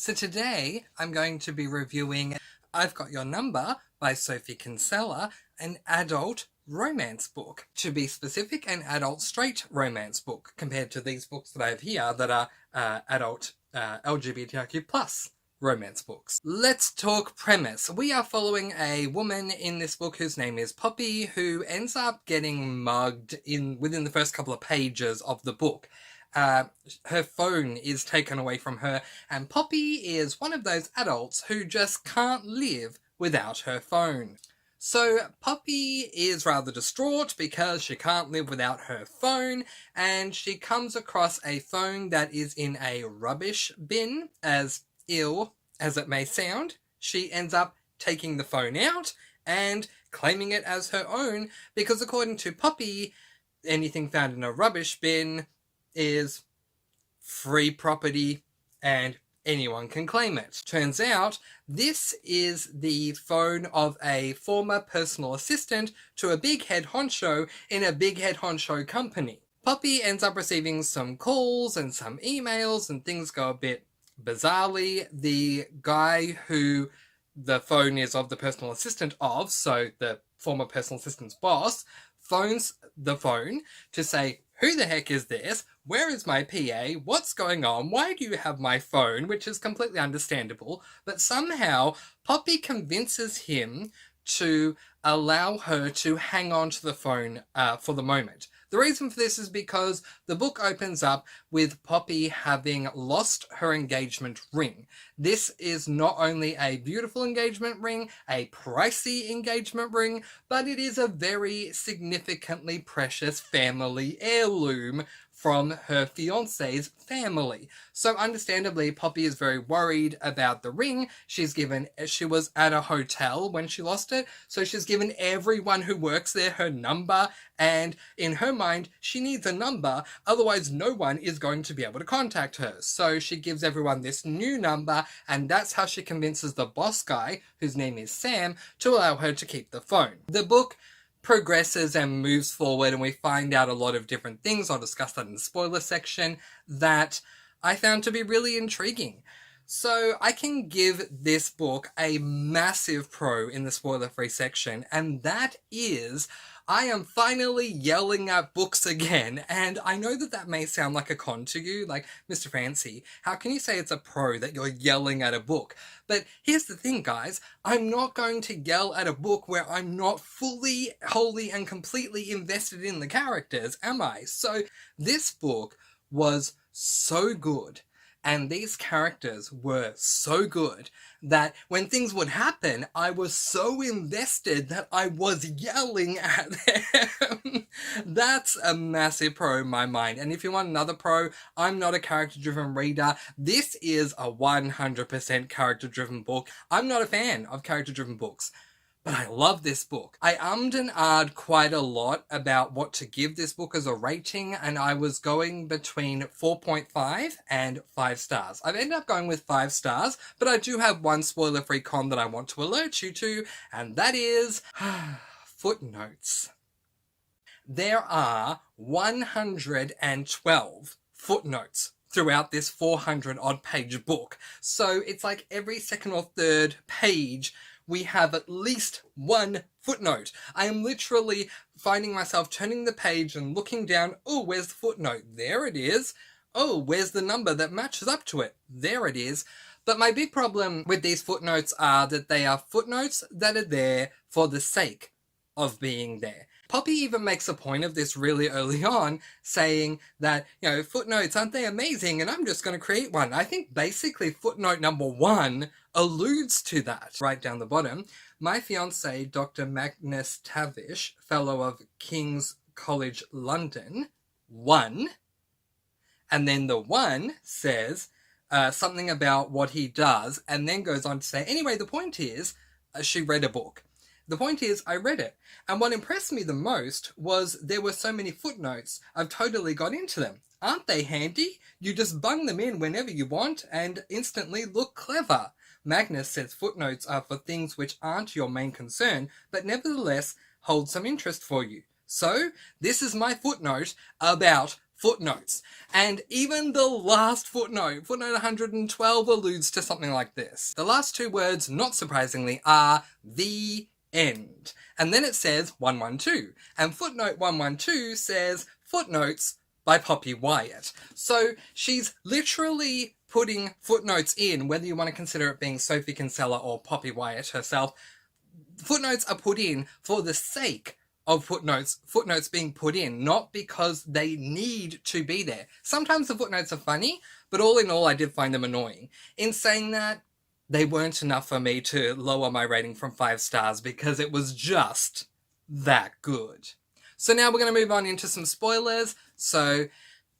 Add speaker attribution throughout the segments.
Speaker 1: So today I'm going to be reviewing I've Got Your Number by Sophie Kinsella, an adult romance book. To be specific, an adult straight romance book compared to these books that I have here that are adult LGBTIQ plus romance books. Let's talk premise. We are following a woman in this book whose name is Poppy, who ends up getting mugged within the first couple of pages of the book. Her phone is taken away from her, and Poppy is one of those adults who just can't live without her phone. So Poppy is rather distraught because she can't live without her phone, and she comes across a phone that is in a rubbish bin. As ill as it may sound, she ends up taking the phone out and claiming it as her own, because according to Poppy, anything found in a rubbish bin is free property and anyone can claim it. Turns out this is the phone of a former personal assistant to a big head honcho in a big head honcho company. Poppy ends up receiving some calls and some emails, and things go a bit bizarrely. The guy who the phone is of the personal assistant of, so the former personal assistant's boss, phones the phone to say, "Who the heck is this? Where is my PA? What's going on? Why do you have my phone?" Which is completely understandable, but somehow Poppy convinces him to allow her to hang on to the phone for the moment. The reason for this is because the book opens up with Poppy having lost her engagement ring. This is not only a beautiful engagement ring, a pricey engagement ring, but it is a very significantly precious family heirloom from her fiancé's family. So understandably, Poppy is very worried about the ring. She was at a hotel when she lost it, so she's given everyone who works there her number, and in her mind, she needs a number, otherwise no one is going to be able to contact her. So she gives everyone this new number, and that's how she convinces the boss guy, whose name is Sam, to allow her to keep the phone. The book progresses and moves forward, and we find out a lot of different things. I'll discuss that in the spoiler section, that I found to be really intriguing. So I can give this book a massive pro in the spoiler-free section, and that is I am finally yelling at books again. And I know that may sound like a con to you, like, Mr. Fancy, how can you say it's a pro that you're yelling at a book? But here's the thing, guys, I'm not going to yell at a book where I'm not fully, wholly, and completely invested in the characters, am I? So this book was so good, and these characters were so good, that when things would happen, I was so invested that I was yelling at them. That's a massive pro in my mind. And if you want another pro, I'm not a character-driven reader. This is a 100% character-driven book. I'm not a fan of character-driven books, but I love this book. I ummed and ahed quite a lot about what to give this book as a rating, and I was going between 4.5 and 5 stars. I've ended up going with 5 stars, but I do have one spoiler-free con that I want to alert you to, and that is footnotes. There are 112 footnotes throughout this 400-odd page book. So it's like every second or third page we have at least one footnote. I am literally finding myself turning the page and looking down. Oh, where's the footnote? There it is. Oh, where's the number that matches up to it? There it is. But my big problem with these footnotes are that they are footnotes that are there for the sake of being there. Poppy even makes a point of this really early on, saying that, footnotes, aren't they amazing? And I'm just going to create one. I think basically footnote number 1 alludes to that. Right down the bottom, my fiancé, Dr. Magnus Tavish, Fellow of King's College London, 1. And then the 1 says something about what he does, and then goes on to say, anyway, the point is, she read a book. The point is, I read it, and what impressed me the most was there were so many footnotes, I've totally got into them. Aren't they handy? You just bung them in whenever you want, and instantly look clever. Magnus says footnotes are for things which aren't your main concern, but nevertheless hold some interest for you. So, this is my footnote about footnotes. And even the last footnote, footnote 112, alludes to something like this. The last two words, not surprisingly, are the end. And then it says 112. And footnote 112 says footnotes by Poppy Wyatt. So she's literally putting footnotes in, whether you want to consider it being Sophie Kinsella or Poppy Wyatt herself. Footnotes are put in for the sake of footnotes being put in, not because they need to be there. Sometimes the footnotes are funny, but all in all, I did find them annoying. In saying that, they weren't enough for me to lower my rating from 5 stars because it was just that good. So now we're going to move on into some spoilers. So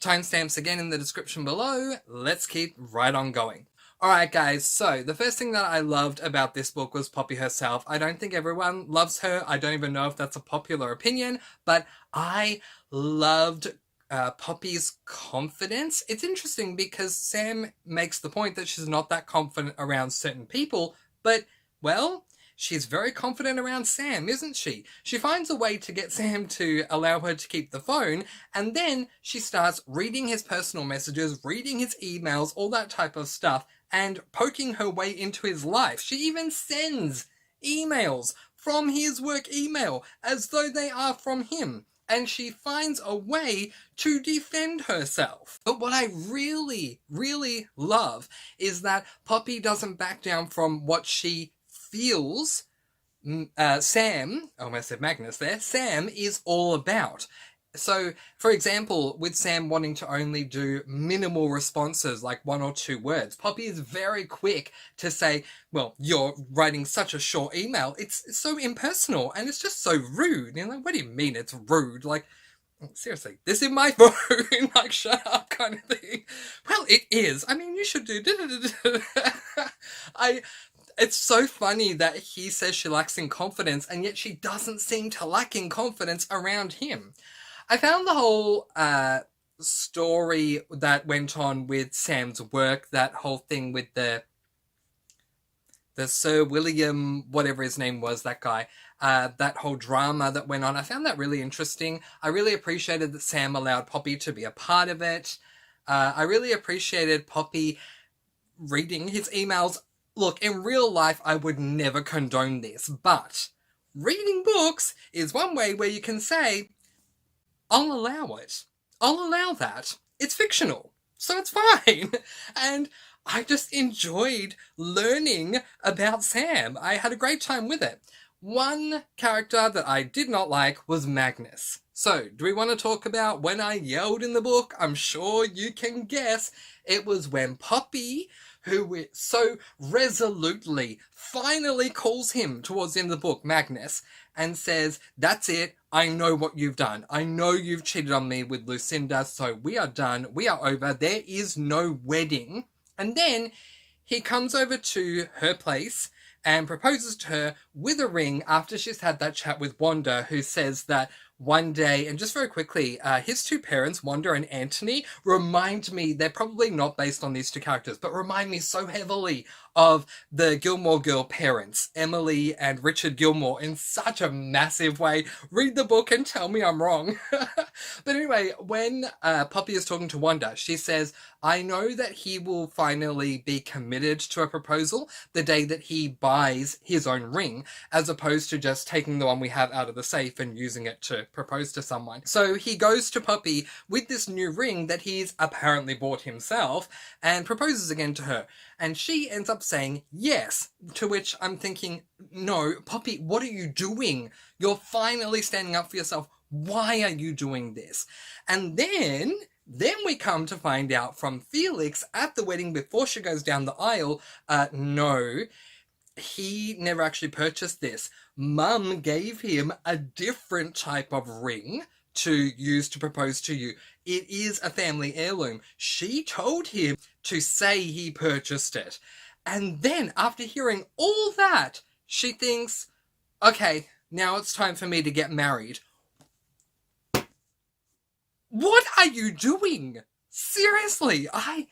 Speaker 1: timestamps again in the description below. Let's keep right on going. Alright guys, so the first thing that I loved about this book was Poppy herself. I don't think everyone loves her. I don't even know if that's a popular opinion, but I loved Poppy's confidence. It's interesting because Sam makes the point that she's not that confident around certain people, but, well, she's very confident around Sam, isn't she? She finds a way to get Sam to allow her to keep the phone, and then she starts reading his personal messages, reading his emails, all that type of stuff, and poking her way into his life. She even sends emails from his work email as though they are from him. And she finds a way to defend herself. But what I really, really love is that Poppy doesn't back down from what she feels Sam, I almost said Magnus there, Sam is all about. So, for example, with Sam wanting to only do minimal responses, like 1 or 2 words, Poppy is very quick to say, well, you're writing such a short email, it's so impersonal, and it's just so rude. You're like, what do you mean it's rude? Like, seriously, this is my phone, like, shut up kind of thing. Well, it is. I mean, you should do... It's so funny that he says she lacks in confidence, and yet she doesn't seem to lack in confidence around him. I found the whole story that went on with Sam's work, that whole thing with the Sir William, whatever his name was, that guy, that whole drama that went on, I found that really interesting. I really appreciated that Sam allowed Poppy to be a part of it. I really appreciated Poppy reading his emails. Look, in real life, I would never condone this, but reading books is one way where you can say, I'll allow it. I'll allow that. It's fictional, so it's fine. And I just enjoyed learning about Sam. I had a great time with it. One character that I did not like was Magnus. So, do we want to talk about when I yelled in the book? I'm sure you can guess. It was when Poppy, who so resolutely finally calls him towards the end of the book, Magnus, and says, that's it, I know what you've done. I know you've cheated on me with Lucinda, so we are done, we are over, there is no wedding. And then he comes over to her place and proposes to her with a ring after she's had that chat with Wanda, who says that one day, and just very quickly, his 2 parents, Wanda and Anthony, remind me, they're probably not based on these 2 characters, but remind me so heavily of the Gilmore Girl parents, Emily and Richard Gilmore, in such a massive way. Read the book and tell me I'm wrong. But anyway, when Poppy is talking to Wanda, she says, I know that he will finally be committed to a proposal the day that he buys his own ring, as opposed to just taking the one we have out of the safe and using it to propose to someone. So he goes to Poppy with this new ring that he's apparently bought himself and proposes again to her. And she ends up saying yes, to which I'm thinking, no, Poppy, what are you doing? You're finally standing up for yourself. Why are you doing this? And then we come to find out from Felix at the wedding before she goes down the aisle, no, he never actually purchased this. Mum gave him a different type of ring to use to propose to you. It is a family heirloom. She told him to say he purchased it. And then, after hearing all that, she thinks, okay, now it's time for me to get married. What are you doing? Seriously, I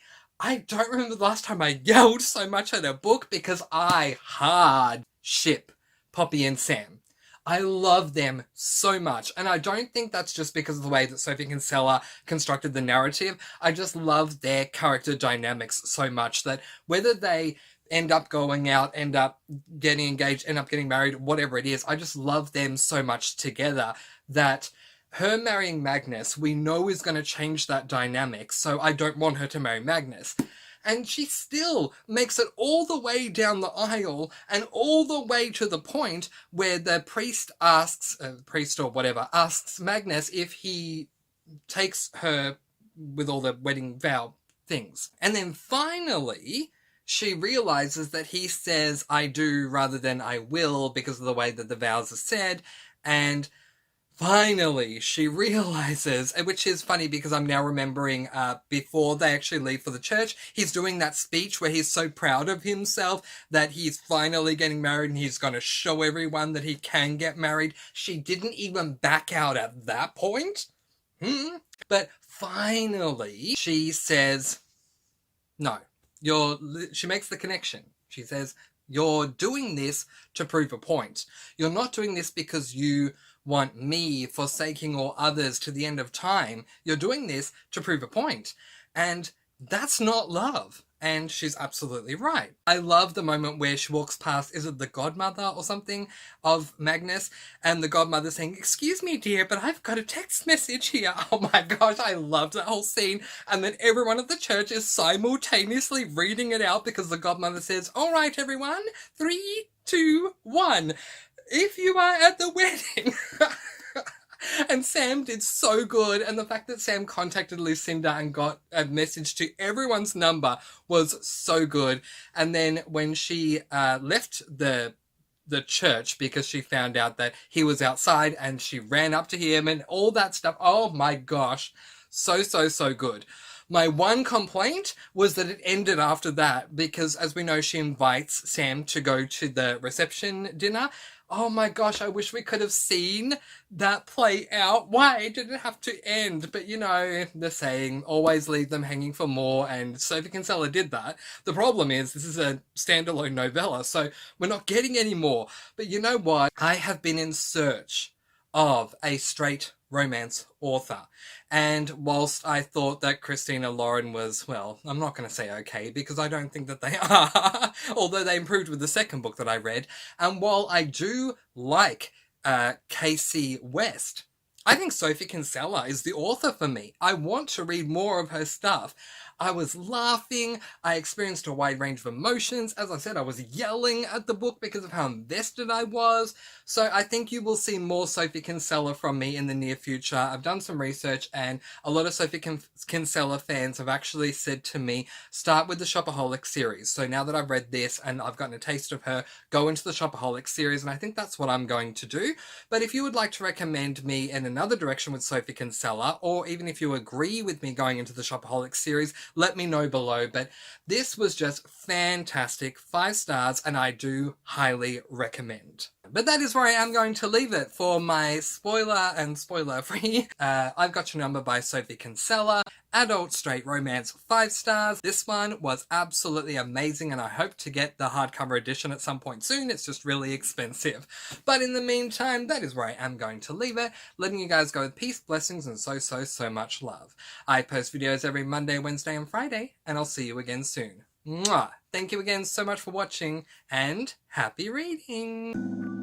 Speaker 1: don't remember the last time I yelled so much at a book, because I hard ship Poppy and Sam. I love them so much. And I don't think that's just because of the way that Sophie Kinsella constructed the narrative. I just love their character dynamics so much that whether they end up going out, end up getting engaged, end up getting married, whatever it is, I just love them so much together that her marrying Magnus, we know is going to change that dynamic, so I don't want her to marry Magnus. And she still makes it all the way down the aisle and all the way to the point where the priest asks, priest or whatever, asks Magnus if he takes her with all the wedding vow things. And then finally, she realizes that he says I do rather than I will because of the way that the vows are said. And finally, she realizes, which is funny because I'm now remembering before they actually leave for the church, he's doing that speech where he's so proud of himself that he's finally getting married and he's going to show everyone that he can get married. She didn't even back out at that point. But finally, she says, no, she makes the connection. She says, you're doing this to prove a point. You're not doing this because you want me forsaking all others to the end of time. You're doing this to prove a point. And that's not love. And she's absolutely right. I love the moment where she walks past, is it the godmother or something of Magnus? And the godmother saying, excuse me, dear, but I've got a text message here. Oh my gosh, I loved that whole scene. And then everyone at the church is simultaneously reading it out because the godmother says, all right, everyone, 3, 2, 1. If you are at the wedding. And Sam did so good, and the fact that Sam contacted Lucinda and got a message to everyone's number was so good. And then when she left the church because she found out that he was outside and she ran up to him and all that stuff, oh my gosh, so good. My one complaint was that it ended after that because, as we know, she invites Sam to go to the reception dinner. Oh my gosh, I wish we could have seen that play out. Why did it have to end? But you know, the saying, always leave them hanging for more, and Sophie Kinsella did that. The problem is, this is a standalone novella, so we're not getting any more. But you know what? I have been in search of a straight romance author. And whilst I thought that Christina Lauren was, well, I'm not going to say okay, because I don't think that they are, although they improved with the second book that I read. And while I do like K.C. West, I think Sophie Kinsella is the author for me. I want to read more of her stuff. I was laughing. I experienced a wide range of emotions. As I said, I was yelling at the book because of how invested I was. So I think you will see more Sophie Kinsella from me in the near future. I've done some research and a lot of Sophie Kinsella fans have actually said to me, start with the Shopaholic series. So now that I've read this and I've gotten a taste of her, go into the Shopaholic series, and I think that's what I'm going to do. But if you would like to recommend me in another direction with Sophie Kinsella, or even if you agree with me going into the Shopaholic series, let me know below. But this was just fantastic, 5 stars, and I do highly recommend. But that is where I am going to leave it for my spoiler and spoiler-free I've Got Your Number by Sophie Kinsella. Adult straight romance, 5 stars. This one was absolutely amazing, and I hope to get the hardcover edition at some point soon. It's just really expensive. But in the meantime, that is where I am going to leave it, letting you guys go with peace, blessings, and so much love. I post videos every Monday, Wednesday, and Friday, and I'll see you again soon. Mwah! Thank you again so much for watching, and happy reading!